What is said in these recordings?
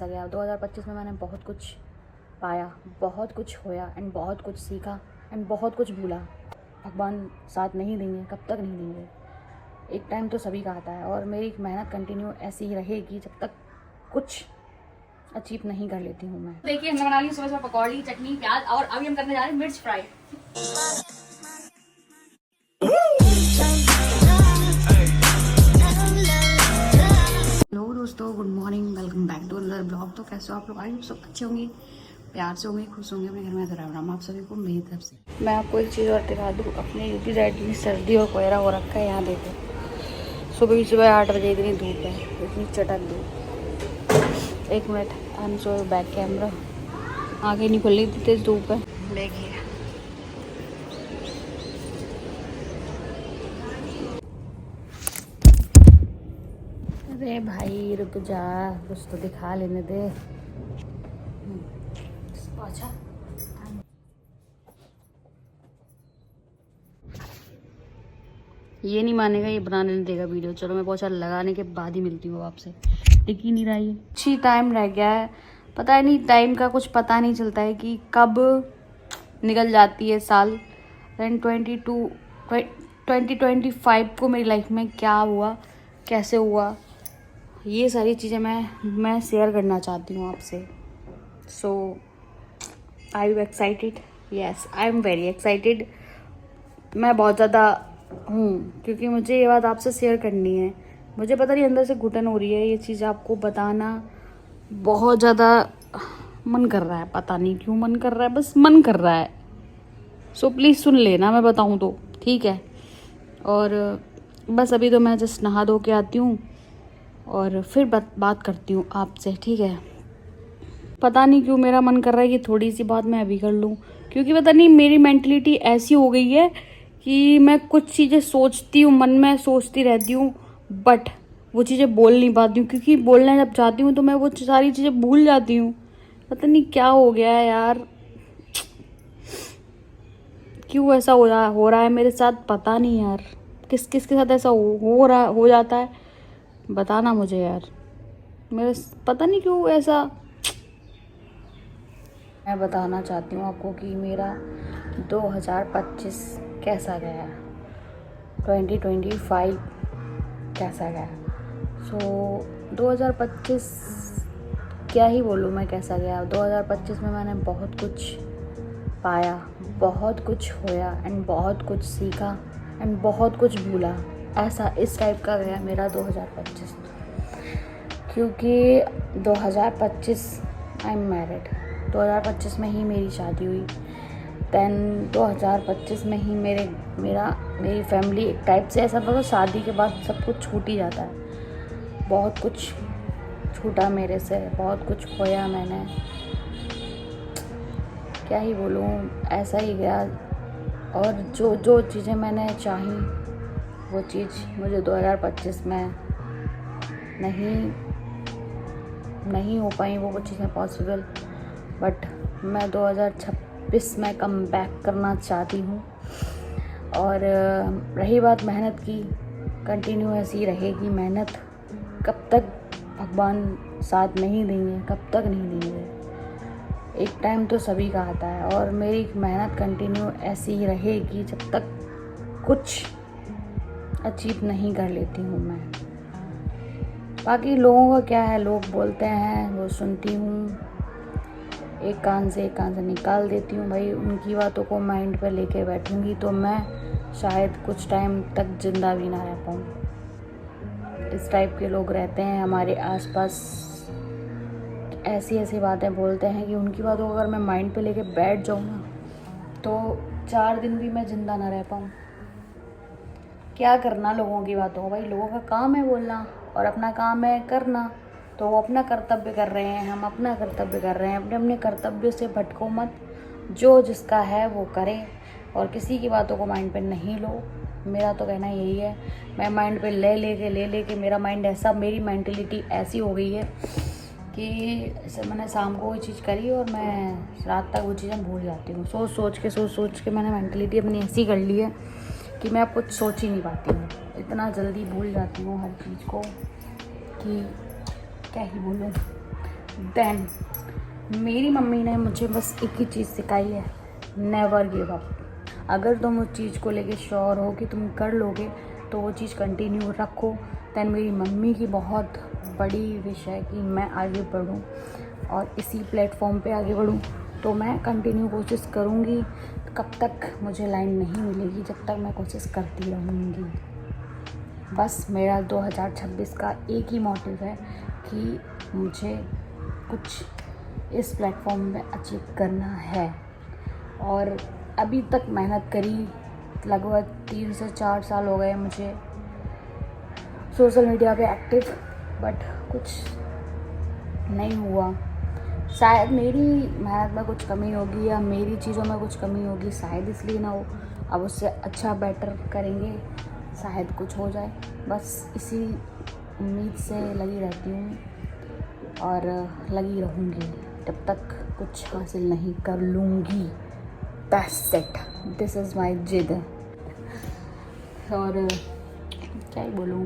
गया 2025 में मैंने बहुत कुछ पाया, बहुत कुछ होया एंड बहुत कुछ सीखा एंड बहुत कुछ भूला। भगवान साथ नहीं देंगे, कब तक नहीं देंगे। एक टाइम तो सभी का आता है और मेरी मेहनत कंटिन्यू ऐसी ही रहेगी जब तक कुछ अचीव नहीं कर लेती हूँ मैं। देखिए हमने बना ली सुबह सुबह पकौड़ी, चटनी, प्याज और अभी हम करने जा रहे हैं मिर्च फ्राई। हेलो दोस्तों, good morning, welcome back to another blog. तो कैसे हो आप लोग? आई सब अच्छे होंगे, प्यार से होंगे, खुश होंगे। अपने घर में राम राम आप सभी को मेरी तरफ से। मैं आपको एक चीज़ और दिखा दूँ, अपने यूपी साइड में सर्दी और कोहरा हो रखा है। यहाँ देखो, सुबह 8 बजे इतनी धूप है, इतनी चटक धूप। एक minute, I am so back camera, आगे नहीं खुल रही, तेज धूप है। देखिए अरे भाई रुक जा, कुछ तो दिखा लेने दे। अच्छा, ये नहीं मानेगा, ये बनाने नहीं देगा वीडियो। चलो मैं पोछा लगाने के बाद ही मिलती हूँ आपसे। टिक ही नहीं रहा, ये अच्छी टाइम रह गया है। पता नहीं, टाइम का कुछ पता नहीं चलता है कि कब निकल जाती है साल। 2025 को मेरी लाइफ में क्या हुआ, कैसे हुआ, ये सारी चीज़ें मैं शेयर करना चाहती हूँ आपसे। So I you excited? Yes, I am very excited. मैं बहुत ज़्यादा हूँ, क्योंकि मुझे ये बात आपसे शेयर करनी है। मुझे पता नहीं, अंदर से घुटन हो रही है, ये चीज़ आपको बताना बहुत ज़्यादा मन कर रहा है। पता नहीं क्यों मन कर रहा है, बस मन कर रहा है। सो प्लीज़ सुन लेना, मैं बताऊँ तो ठीक है। और बस अभी तो मैं जस्ट नहा धो के आती हूँ और फिर बात करती हूँ आपसे, ठीक है। पता नहीं क्यों मेरा मन कर रहा है कि थोड़ी सी बात मैं अभी कर लूँ, क्योंकि पता नहीं मेरी मेंटलिटी ऐसी हो गई है कि मैं कुछ चीज़ें सोचती हूँ, मन में सोचती रहती हूँ, बट वो चीज़ें बोल नहीं पाती हूँ, क्योंकि बोलना जब चाहती हूँ तो मैं वो सारी चीज़ें भूल जाती हूँ। पता नहीं क्या हो गया है यार, क्यों ऐसा हो रहा है मेरे साथ, पता नहीं यार। किस किस के साथ ऐसा हो जाता है, बताना मुझे यार। मेरे पता नहीं क्यों ऐसा। मैं बताना चाहती हूँ आपको कि मेरा 2025 कैसा गया, 2025 कैसा गया। सो 2025 क्या ही बोलूँ मैं, कैसा गया। 2025 में मैंने बहुत कुछ पाया, बहुत कुछ होया एंड बहुत कुछ सीखा एंड बहुत कुछ भूला। ऐसा इस टाइप का गया मेरा 2025, क्योंकि 2025 आई एम मैरिड। 2025 में ही मेरी शादी हुई। दैन 2025 में ही मेरी फैमिली एक टाइप से ऐसा था, शादी के बाद सब कुछ छूट ही जाता है। बहुत कुछ छूटा मेरे से, बहुत कुछ खोया मैंने, क्या ही बोलूँ, ऐसा ही गया। और जो चीज़ें मैंने चाही वो चीज़ मुझे 2025 में नहीं हो पाई, वो चीज़ें पॉसिबल। बट मैं 2026 में कम बैक करना चाहती हूँ। और रही बात मेहनत की, कंटिन्यू ऐसी रहेगी मेहनत। कब तक भगवान साथ नहीं देंगे, कब तक नहीं देंगे। एक टाइम तो सभी का आता है और मेरी मेहनत कंटिन्यू ऐसी ही रहेगी जब तक कुछ अचीव नहीं कर लेती हूँ मैं। बाकी लोगों का क्या है, लोग बोलते हैं वो सुनती हूँ, एक कान से निकाल देती हूँ। भाई उनकी बातों को माइंड पे लेके बैठूंगी तो मैं शायद कुछ टाइम तक जिंदा भी ना रह पाऊँ। इस टाइप के लोग रहते हैं हमारे आसपास, ऐसी बातें बोलते हैं कि उनकी बातों को अगर मैं माइंड पे लेके बैठ जाऊँ ना तो 4 दिन भी मैं ज़िंदा ना रह पाऊँ। क्या करना लोगों की बातों को, भाई लोगों का काम है बोलना और अपना काम है करना। तो वो अपना कर्तव्य कर रहे हैं, हम अपना कर्तव्य कर रहे हैं। अपने अपने कर्तव्य से भटको मत, जो जिसका है वो करे और किसी की बातों को माइंड पे नहीं लो। मेरा तो कहना यही है। मैं माइंड पे ले लेके मेरा माइंड ऐसा, मेरी मेंटलिटी ऐसी हो गई है कि जैसे मैंने शाम को कोई चीज़ करी और मैं रात तक वो चीज़ें भूल जाती हूँ। सोच के मैंने मेंटलिटी अपनी ऐसी कर ली है कि मैं अब कुछ सोच ही नहीं पाती हूँ। इतना जल्दी भूल जाती हूँ हर चीज़ को कि क्या ही बोलूँ। देन मेरी मम्मी ने मुझे बस एक ही चीज़ सिखाई है, नेवर गिव अप। अगर तुम उस चीज़ को लेके श्योर हो कि तुम कर लोगे तो वो चीज़ कंटिन्यू रखो। देन मेरी मम्मी की बहुत बड़ी विश है कि मैं आगे बढ़ूं और इसी प्लेटफॉर्म पे आगे बढ़ूं, तो मैं कंटिन्यू कोशिश करूंगी। कब तक मुझे लाइन नहीं मिलेगी, जब तक मैं कोशिश करती रहूंगी। बस मेरा 2026 का एक ही मोटिव है कि मुझे कुछ इस प्लेटफॉर्म में अचीव करना है। और अभी तक मेहनत करी, लगभग 3 से 4 साल हो गए मुझे सोशल मीडिया पे एक्टिव, बट कुछ नहीं हुआ। शायद मेरी मेहनत में कुछ कमी होगी या मेरी चीज़ों में कुछ कमी होगी, शायद इसलिए ना हो। अब उससे अच्छा बेटर करेंगे, शायद कुछ हो जाए। बस इसी उम्मीद से लगी रहती हूँ और लगी रहूँगी जब तक कुछ हासिल नहीं कर लूँगी। That's it, this is my जिद। और क्या ही बोलूँ,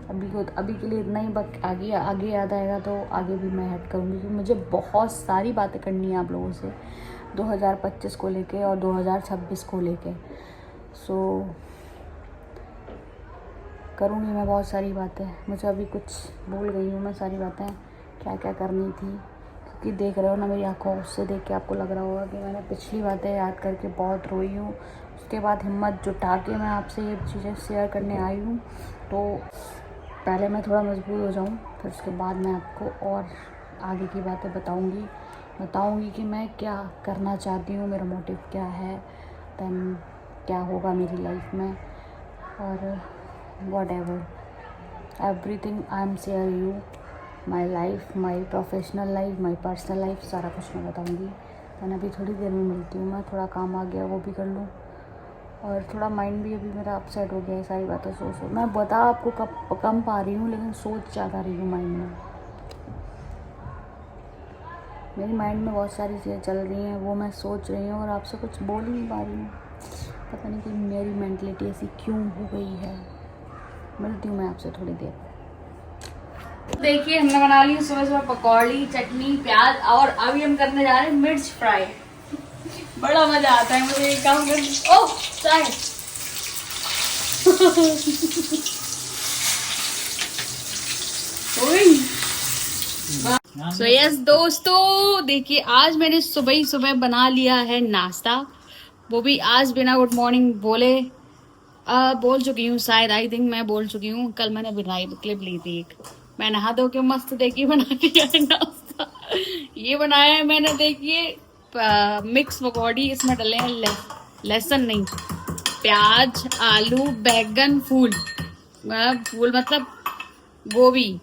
अभी के लिए इतना ही। बट आगे याद आएगा तो आगे भी मैं ऐड करूँगी, क्योंकि मुझे बहुत सारी बातें करनी है आप लोगों से 2025 को लेके और 2026 को लेके। सो करूँगी मैं बहुत सारी बातें। मुझे अभी कुछ भूल गई हूँ मैं सारी बातें, क्या क्या करनी थी, क्योंकि देख रहे हो ना मेरी आंखों से देख के आपको लग रहा होगा कि मैंने पिछली बातें याद करके बहुत रोई हूँ। उसके बाद हिम्मत जुटा के मैं आपसे ये चीज़ें शेयर करने आई हूँ। तो पहले मैं थोड़ा मजबूत हो जाऊँ, फिर उसके बाद मैं आपको और आगे की बातें बताऊँगी कि मैं क्या करना चाहती हूँ, मेरा मोटिव क्या है, देन क्या होगा मेरी लाइफ में, और whatever everything I'm share you, my life, my professional life, my personal life, सारा कुछ मैं बताऊँगी। देन अभी थोड़ी देर में मिलती हूँ मैं, थोड़ा काम आ गया वो भी कर लूँ, और थोड़ा माइंड भी अभी मेरा अपसेट हो गया है सारी बातें सोच। मैं बता आपको कम पा रही हूँ, लेकिन सोच ज़्यादा रही हूँ माइंड में। मेरी माइंड में बहुत सारी चीज़ें चल रही हैं, वो मैं सोच रही हूँ और आपसे कुछ बोल ही नहीं पा रही हूँ। पता नहीं कि मेरी मेंटलिटी ऐसी क्यों हो गई है। मिलती हूँ मैं आपसे थोड़ी देर। देखिए हमने बना ली सुबह सुबह पकौड़ी, चटनी, प्याज, और अभी हम करने जा रहे हैं मिर्च फ्राई। बड़ा मजा आता है मुझे ये काम करने। ओह चाय। सो यस दोस्तों, देखिए आज मैंने सुबह ही सुबह बना लिया है नाश्ता, वो भी आज बिना गुड मॉर्निंग बोले। बोल चुकी हूँ शायद, आई थिंक मैं बोल चुकी हूँ। कल मैंने बिनाई क्लिप ली थी एक, मैं नहा धो के मस्त देखिए बना दिया है नाश्ता। ये बनाया है मैंने, देखिए मिक्स पकौड़ी, इसमें डले हैं लहसुन नहीं, प्याज, आलू, बैगन, फूल मतलब गोभी,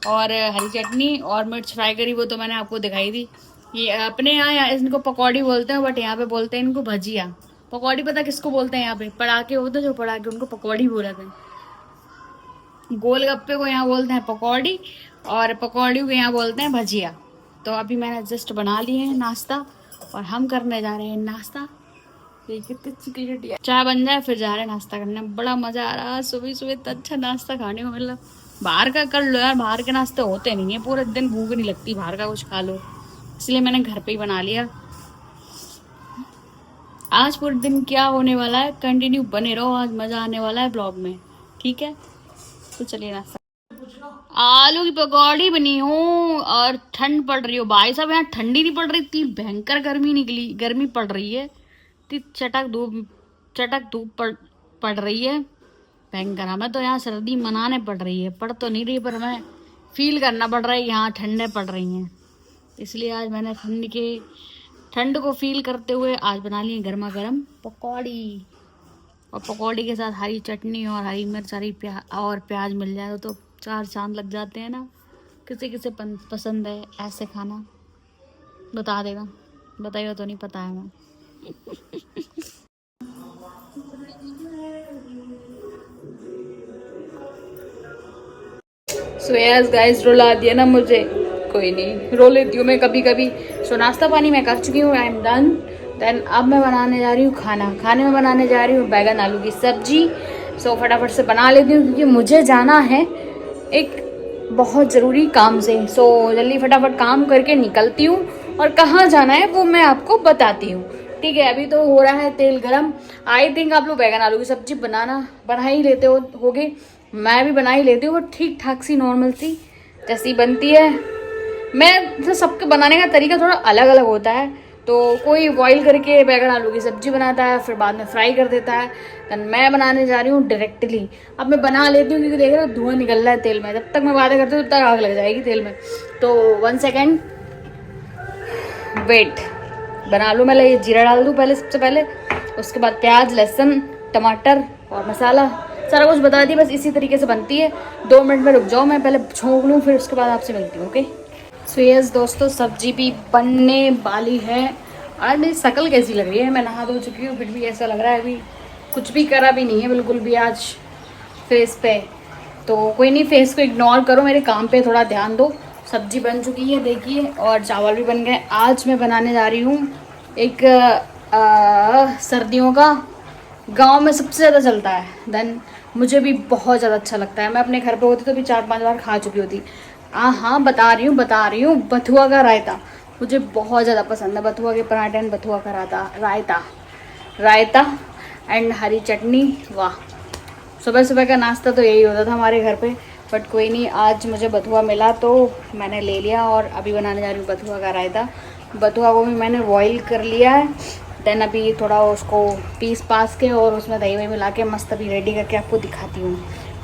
और हरी चटनी और मिर्च फ्राई करी, वो तो मैंने आपको दिखाई दी। ये अपने यहाँ इनको पकौड़ी बोलते हैं, बट यहाँ पे बोलते हैं इनको भजिया। पकौड़ी पता किसको बोलते हैं यहाँ पे? पड़ाके होते हैं जो पड़ाके, उनको पकौड़ी बोला था। गोलगप्पे को यहाँ बोलते हैं पकौड़ी, और पकौड़ी को यहाँ बोलते हैं भजिया। तो अभी मैंने जस्ट बना लिए हैं नाश्ता और हम करने जा रहे हैं नाश्ता। चाय बन जाए फिर जा रहे हैं नाश्ता करने। बड़ा मजा आ रहा है सुबह सुबह इतना अच्छा नाश्ता खाने को। मतलब बाहर का कर लो यार, बाहर के नाश्ते होते नहीं है, पूरे दिन भूख नहीं लगती, बाहर का कुछ खा लो, इसलिए मैंने घर पे ही बना लिया। आज पूरे दिन क्या होने वाला है, कंटिन्यू बने रहो, आज मजा आने वाला है ब्लॉग में, ठीक है? तो चलिए नाश्ता। आलू की पकौड़ी बनी हूँ और ठंड पड़ रही हो भाई साहब, यहाँ ठंडी नहीं पड़ रही, इतनी भयंकर गर्मी पड़ रही है, इतनी चटक धूप पड़ रही है भयंकर। हमें तो यहाँ सर्दी मनाने पड़ रही है, पड़ तो नहीं रही पर हमें फील करना पड़ रहा है यहाँ ठंडे पड़ रही हैं। इसलिए आज मैंने ठंड को फील करते हुए आज बना ली गर्मा गर्म पकौड़ी, और पकौड़ी के साथ हरी चटनी और हरी मिर्च, और प्याज मिल जाए तो 4 चांद लग जाते हैं ना। किसे किसे पसंद है ऐसे खाना बता देगा, बताइए तो नहीं पता है मैं। सो यस गाइस, रुला दिया ना मुझे, कोई नहीं रो लेती हूँ मैं कभी कभी। सो नाश्ता पानी मैं कर चुकी हूँ, आई एम डन। देन अब मैं बनाने जा रही हूँ खाने में बनाने जा रही हूँ बैगन आलू की सब्जी। सो फटाफट से बना लेती हूँ क्योंकि मुझे जाना है एक बहुत ज़रूरी काम से। सो जल्दी फटाफट काम करके निकलती हूँ और कहाँ जाना है वो मैं आपको बताती हूँ। ठीक है, अभी तो हो रहा है तेल गरम। आई थिंक आप लोग बैगन आलू की सब्जी बना ही लेते होगे। मैं भी बना ही लेती हूँ, बट ठीक ठाक सी नॉर्मल सी जैसी बनती है। मैं तो सबके बनाने का तरीका थोड़ा अलग अलग होता है। तो कोई बॉईल करके बैगन आलू की सब्जी बनाता है, फिर बाद में फ्राई कर देता है। देन मैं बनाने जा रही हूँ डायरेक्टली। अब मैं बना लेती हूँ क्योंकि देख रहे हो धुआं निकल रहा है तेल में। जब तक मैं बातें करती हूँ तब तक आग लग जाएगी तेल में। तो 1 सेकेंड वेट। बना लूँ, मैं ये जीरा डाल दूँ पहले, सबसे पहले। उसके बाद प्याज, लहसुन, टमाटर और मसाला सारा कुछ बता दी। बस इसी तरीके से बनती है। 2 मिनट में रुक जाओ, मैं पहले छोंक लूँ, फिर उसके बाद आपसे मिलती हूँ। ओके सो यस दोस्तों, सब्जी भी बनने वाली है। आज मेरी शक्ल कैसी लग रही है? मैं नहा धो चुकी हूँ, फिर भी ऐसा लग रहा है अभी कुछ भी करा भी नहीं है बिल्कुल भी आज फेस पे। तो कोई नहीं, फेस को इग्नोर करो, मेरे काम पे थोड़ा ध्यान दो। सब्जी बन चुकी है देखिए, और चावल भी बन गए। आज मैं बनाने जा रही हूँ एक सर्दियों का गांव में सबसे ज़्यादा चलता है। देन मुझे भी बहुत ज़्यादा अच्छा लगता है। मैं अपने घर पे होती तो भी 4-5 बार खा चुकी होती। हाँ बता रही हूँ बथुआ का रायता मुझे बहुत ज़्यादा पसंद है। बथुआ के पराठे एंड बथुआ का रायता एंड हरी चटनी। वाह, सुबह सुबह का नाश्ता तो यही होता था हमारे घर पे। बट कोई नहीं, आज मुझे बथुआ मिला तो मैंने ले लिया और अभी बनाने जा रही हूँ बथुआ का रायता। बथुआ को भी मैंने बॉईल कर लिया है। देन अभी थोड़ा उसको पीस पास के और उसमें दही वही मिला के मस्त अभी रेडी करके आपको दिखाती हूँ।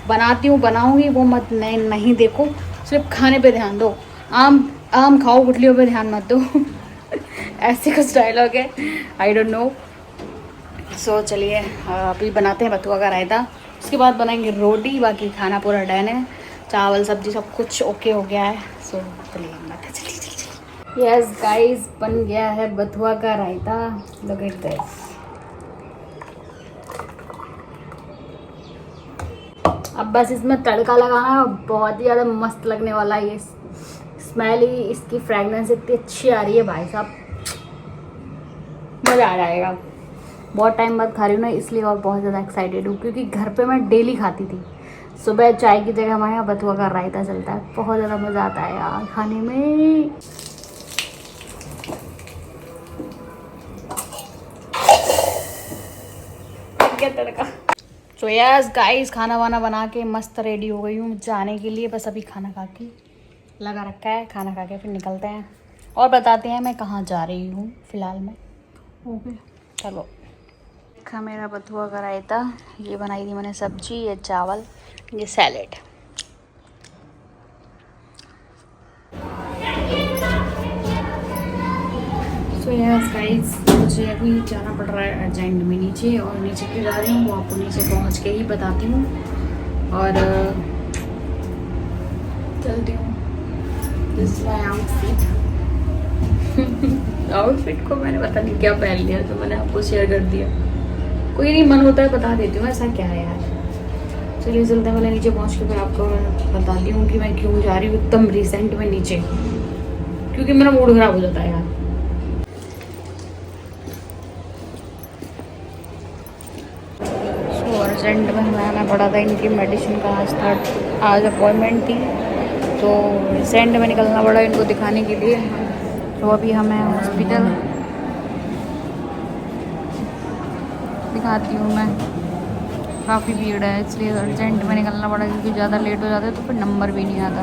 बनाऊँगी वो मत नहीं देखो, सिर्फ खाने पे ध्यान दो। आम खाओ, गुठलियों पे ध्यान मत दो। ऐसे कुछ डायलॉग है, आई डोंट नो। सो चलिए अभी बनाते हैं बथुआ का रायता, उसके बाद बनाएंगे रोटी। बाकी खाना पूरा डन है, चावल सब्जी सब कुछ ओके हो गया है। सो चलिए बनाते, चलिए। यस गाइस, बन गया है बथुआ का रायता। Look at this. अब बस इसमें तड़का लगाना है, बहुत ही ज़्यादा मस्त लगने वाला है। ये स्मेल ही, इसकी फ्रेगनेंस इतनी अच्छी आ रही है भाई साहब, मज़ा आ जाएगा। बहुत टाइम बाद खा रही हूँ ना, इसलिए और बहुत ज़्यादा एक्साइटेड हूँ, क्योंकि घर पे मैं डेली खाती थी। सुबह चाय की जगह हमारे यहाँ बथुआ का रायता चलता है। बहुत ज़्यादा मज़ा आता है यार खाने में। क्या तड़का। सो यस गाइस, खाना वाना बना के मस्त रेडी हो गई हूँ जाने के लिए। बस अभी खाना खा के लगा रखा है, खाना खा के फिर निकलते हैं और बताते हैं मैं कहाँ जा रही हूँ फ़िलहाल में। ओके चलो। देखा मेरा बथुआ का रायता, ये बनाई थी मैंने सब्जी, ये चावल, ये सैलेड। सो यस गाइस, मुझे अभी जाना पड़ रहा है अर्जेंट में नीचे, और नीचे क्यों जा रही हूँ वो आपको नीचे पहुँच के ही बताती हूँ। और चलती हूँ। दिस माय आउटफिट को मैंने पता नहीं क्या पहन लिया, तो मैंने आपको शेयर कर दिया। कोई नहीं, मन होता है बता देती हूँ, ऐसा क्या है यार। चलिए चलते हैं, पहले नीचे पहुँच के फिर आपको बताती हूँ कि मैं क्यों जा रही हूँ एकदम रिसेंट में नीचे, क्योंकि मेरा मूड खराब हो जाता है यार। सो अर्जेंट में लाना पड़ा था, इनकी मेडिसिन का आज अपॉइंटमेंट थी, तो रिसेंट में निकलना पड़ा इनको दिखाने के लिए। तो अभी हमें हॉस्पिटल दिखाती हूँ मैं। काफ़ी भीड़ है, इसलिए अर्जेंट में निकलना पड़ा, क्योंकि ज़्यादा लेट हो जाता है तो फिर नंबर भी नहीं आता।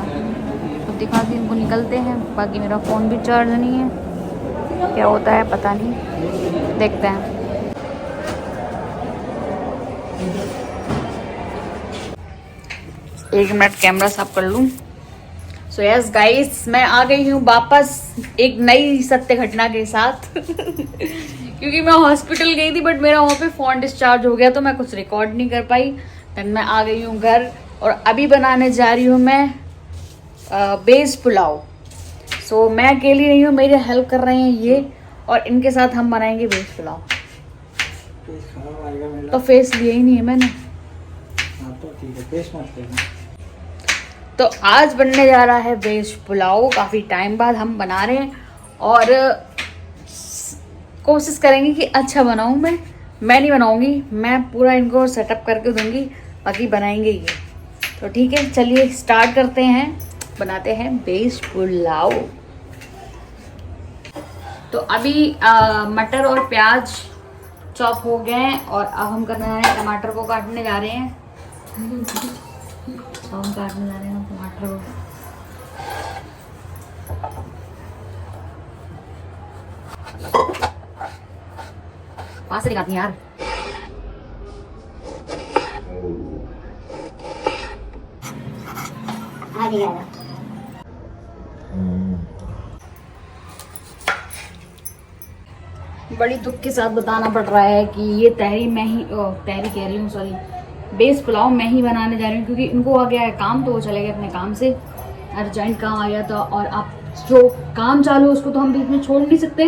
तो दिखाती इनको, निकलते हैं। बाकी मेरा फ़ोन भी चार्ज नहीं है, क्या होता है पता नहीं, देखते हैं। एक मिनट कैमरा साफ कर लूँ। सो यस गाइस, मैं आ गई हूँ वापस एक नई सत्य घटना के साथ। क्योंकि मैं हॉस्पिटल गई थी, बट मेरा वहाँ पे फ़ोन डिस्चार्ज हो गया, तो मैं कुछ रिकॉर्ड नहीं कर पाई। देन मैं आ गई हूँ घर, और अभी बनाने जा रही हूँ मैं वेज पुलाव। सो मैं अकेली नहीं हूँ, मेरी हेल्प कर रहे हैं ये, और इनके साथ हम बनाएंगे वेज पुलाव। तो फेस लिया ही नहीं है मैंने। तो आज बनने जा रहा है वेज पुलाव, काफ़ी टाइम बाद हम बना रहे हैं, और कोशिश करेंगे कि अच्छा बनाऊं। मैं नहीं बनाऊंगी, मैं पूरा इनको सेटअप करके दूंगी, बाकी बनाएंगे ये। तो ठीक है, चलिए स्टार्ट करते हैं। बनाते हैं बेस्ड पुलाव। तो अभी मटर और प्याज चॉप हो गए हैं और अब हम करने जा रहे हैं, टमाटर को काटने जा रहे हैं। अब हम काटने जा रहे हैं टमाटर को। पास से दिखाती हैं यार। बड़ी दुख के साथ बताना पड़ रहा है कि ये तहरी मैं ही तहरी कह रही हूँ, सॉरी, बेस पुलाव मैं ही बनाने जा रही हूँ, क्योंकि इनको आ गया है काम, तो वो चले गए अपने काम से, अर्जेंट काम आ गया था। और आप जो काम चालू है उसको तो हम बीच में छोड़ नहीं सकते,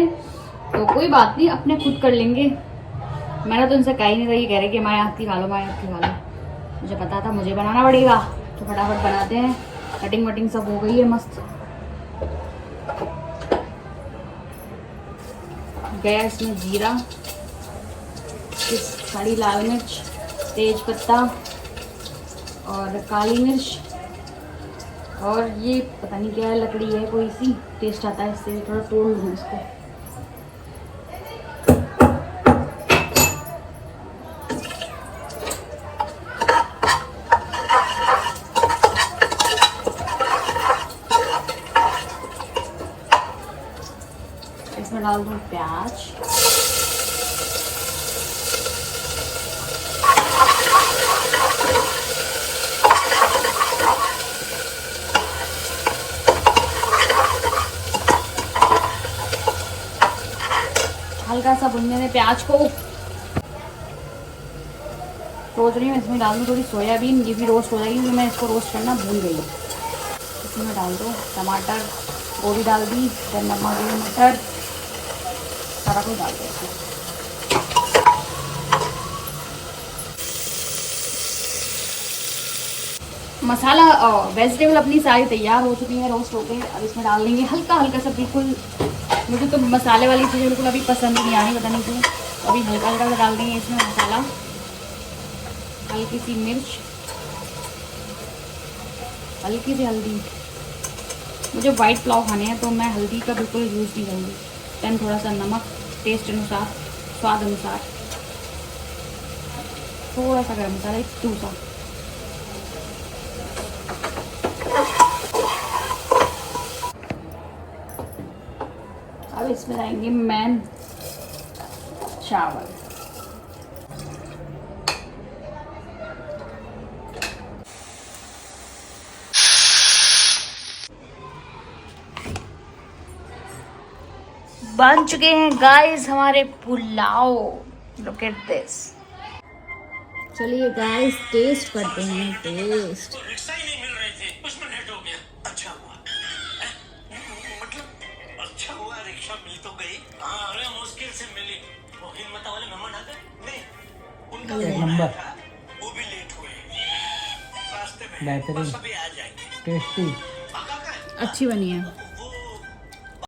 तो कोई बात नहीं, अपने खुद कर लेंगे। मैंने तो इनसे कह ही नहीं था, ये कह रहे कि माँ हाथ की खा लो, माँ हाथ की खा लो। मुझे पता था मुझे बनाना पड़ेगा, तो फटाफट बनाते हैं। कटिंग वटिंग सब हो गई है मस्त। गया इसमें जीरा, खड़ी लाल मिर्च, तेज पत्ता और काली मिर्च, और ये पता नहीं क्या है, लकड़ी है कोई सी, टेस्ट आता है इससे। थोड़ा तोड़ लूँ इसको। इसमें डाल दूँ प्याज, हल्का सा भुनने में प्याज को। सोच रही हूँ इसमें डाल दूँ थोड़ी सोयाबीन, ये भी रोस्ट हो जाएगी, क्योंकि मैं इसको रोस्ट करना भूल गई। इसमें डाल दो टमाटर, वो भी डाल दी, फिर नमक, मटर, सारा कुछ डाल दो इसमें। मसाला वेजिटेबल अपनी सारी तैयार हो चुकी है, रोस्ट हो गए। अब इसमें डाल देंगे हल्का हल्का सा, बिल्कुल मुझे तो मसाले वाली चीज़ें बिल्कुल अभी पसंद नहीं आई, पता नहीं क्यों। अभी हल्का हल्का सा डाल देंगे इसमें मसाला, हल्की सी मिर्च, हल्की सी हल्दी। मुझे वाइट पुलाव खाने हैं तो मैं हल्दी का बिल्कुल यूज़ नहीं करूँगी। देन थोड़ा सा नमक टेस्ट अनुसार, स्वाद अनुसार, थोड़ा सा गरम मसाला, एक चूसा। अब इसमें जाएंगे मैन चावल। बन चुके हैं गाइस हमारे पुलाव। Look at this. चलिए गाइस टेस्ट करते हैं। टेस्ट रिक्शा ही नहीं मिल रहे थे, उसमें लेट हो गया। अच्छा हुआ, मतलब अच्छा हुआ रिक्शा मिल तो गई। हाँ, अरे मुश्किल से मिली। वो हिम्मत वाले मेहमान आ गए? नहीं, उनका फोन आया था, वो भी लेट हुए। रास्ते में बस अभी आ जाएंगे। टेस्टी, पक्का का है? अच्छी बनी है।